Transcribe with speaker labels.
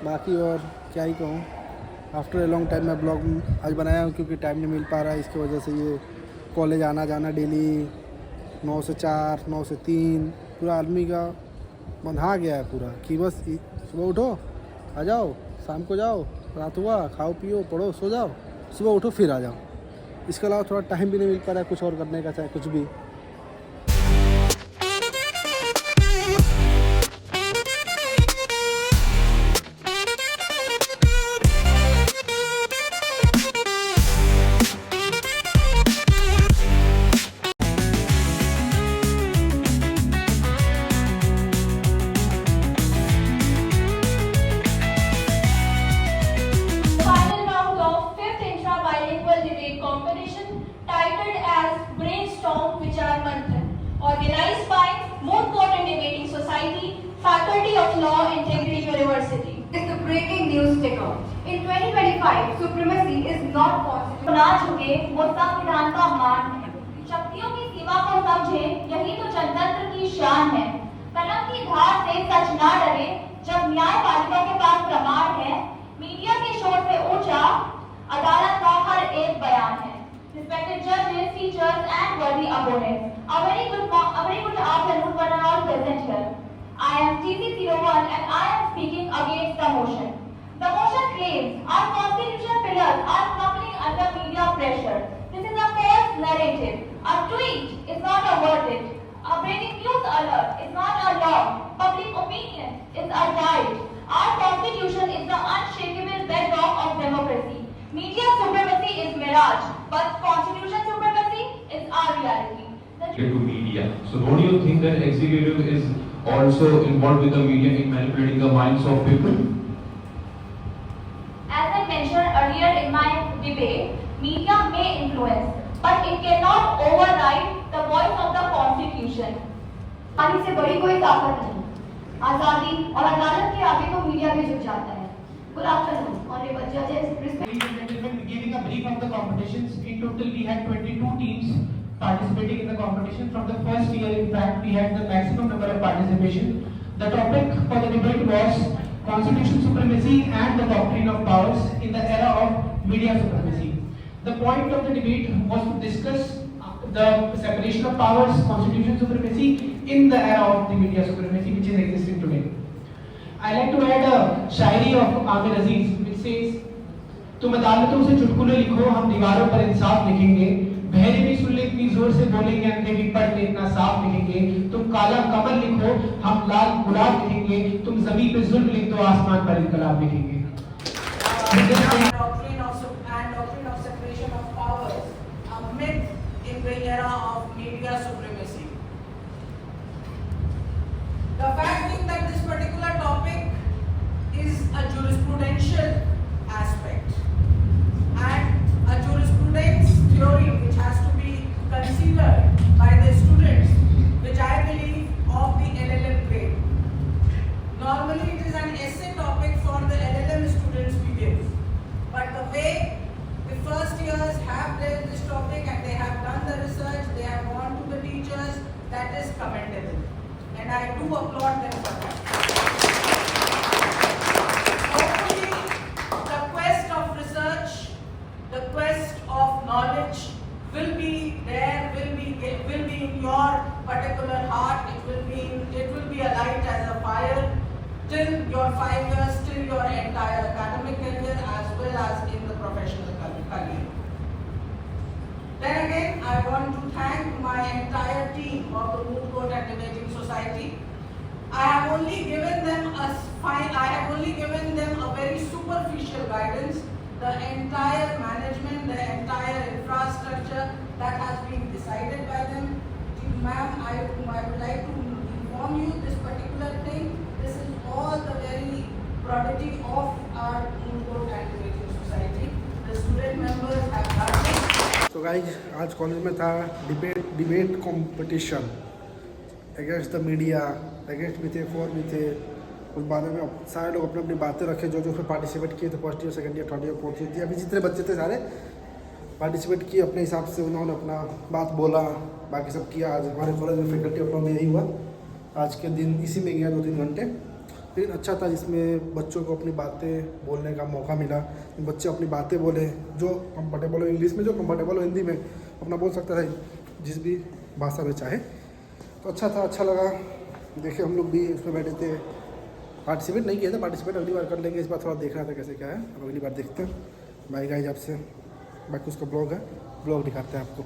Speaker 1: बाकी और क्या ही कहूँ, आफ्टर ए लॉन्ग टाइम मैं ब्लॉग आज बनाया हूँ क्योंकि टाइम नहीं मिल पा रहा है। इसकी वजह से ये कॉलेज आना जाना डेली 9 से 4 9 से 3 पूरा आदमी का बंधा गया है पूरा कि बस सुबह उठो आ जाओ, शाम को जाओ, रात हुआ खाओ पियो पढ़ो सो जाओ, सुबह उठो फिर आ जाओ। इसके अलावा थोड़ा टाइम भी नहीं मिल पा रहा है कुछ और करने का, चाहे कुछ भी।
Speaker 2: Final round of fifth intra-bilingual debate competition titled as Brainstorm Vichar Manthan, organized by Moot Court and Debating Society, Faculty of Law, Integrity University.
Speaker 3: Is the breaking news ticker. In 2025, supremacy is not possible.
Speaker 2: ना झुके वो संविधान का मान है, शक्तियों की सीमा को समझे यही तो जनतंत्र की शान है। कलम की धार से सच ना डरे जब न्यायपालिका के पास प्रमाण है, मीडिया के शोर से ऊंचा अदालत का हर एक बयान है। Respected judges, teachers and worthy opponents, a very good afternoon for all present here. I am TC01 and I am speaking against the motion. The motion claims our constitutional pillars are crumbling under media pressure. This is a false narrative. A tweet is not a verdict. A breaking news alert is not a law. Public opinion is a guide. Our constitution is the unshakable bedrock of democracy. Media supremacy is mirage, but constitution supremacy is our reality.
Speaker 4: To media. So don't you think that executive is also involved with the media in manipulating the minds of people?
Speaker 2: As I mentioned earlier in my debate, media may influence, but it cannot override the voice of the constitution.
Speaker 3: पानी से बड़ी कोई ताकत नहीं। आजादी और अदालत के आगे तो मीडिया भी झुक जाता है। Good afternoon, honorable judges.
Speaker 5: Giving a brief of the competitions, in total we had 22 teams participating in the competition. From the first year, in fact, we had the maximum number of participation. The topic for the debate was constitutional supremacy and the doctrine of powers in the era of media supremacy. The point of the debate was to discuss the separation of powers, constitutional supremacy in the era of the media supremacy which is existing today. I like to add a Shayari of Amir Aziz which says, तुम अदालतों से चुटकुले लिखो, हम दीवारों पर इंसाफ लिखेंगे, बहरे भी सुन ले इतनी जोर से बोलेंगे, अंधे भी पढ़ ले इतना साफ लिखेंगे, तुम काला कमल लिखो, हम लाल गुलाब लिखेंगे, तुम ज़मीन पे जुल्म लिख दो, आसमान पर इनकलाब लिखेंगे।
Speaker 6: Doctrine of separation of powers, a myth in the era of media supremacy. The fact is that this particular topic is a jurisprudential aspect and a jurisprudence theory which has to be considered by the students, which I believe of the LLM grade. Normally it is an essay topic for the LLM students we give, but the way the first years have read this topic and they have done the research, they have gone to the teachers, that is commendable, and I do applaud them for that. Hopefully, the quest of research, the quest of knowledge will be there, will be in your particular heart. It will be a light as a fire till your 5 years, till your entire academic career, as well as in the professional career. Then again, I want to thank my entire team of the Moot Court and Debating Society. I have only given them a very superficial guidance. The entire management, the entire infrastructure that has been decided by them. Ma'am, I would like to inform you this particular thing. This is all the very prodigy of our Moot Court and Debating Society. The student members have done this.
Speaker 1: तो guys आज college में था debate competition against the media, against भी थे, for भी थे। उस बारे में सारे लोग अपनी अपनी बातें रखे जो उसमें पार्टिसिपेट किए थे, first year second year third year fourth year, अभी जितने बच्चे थे सारे पार्टिसिपेट किए अपने हिसाब से, उन्होंने अपना बात बोला, बाकी सब किया। आज हमारे कॉलेज में फैकल्टी ऑफ लॉ में यही हुआ, आज के दिन इसी में गया 2-3 घंटे। लेकिन अच्छा था, जिसमें बच्चों को अपनी बातें बोलने का मौका मिला। बच्चे अपनी बातें बोले, जो कंफर्टेबल हो इंग्लिश में, जो कंफर्टेबल हो हिंदी में, अपना बोल सकता है जिस भी भाषा में चाहे। तो अच्छा था, अच्छा लगा। देखिए हम लोग भी उसमें बैठे थे, पार्टिसिपेट नहीं किया था, पार्टिसिपेट अगली बार कर लेंगे। इस बार थोड़ा देखना था कैसे क्या है, अब अगली बार देखते हैं। बाय गाइस, आपसे बाकी उसका ब्लॉग है, ब्लॉग दिखाते हैं आपको।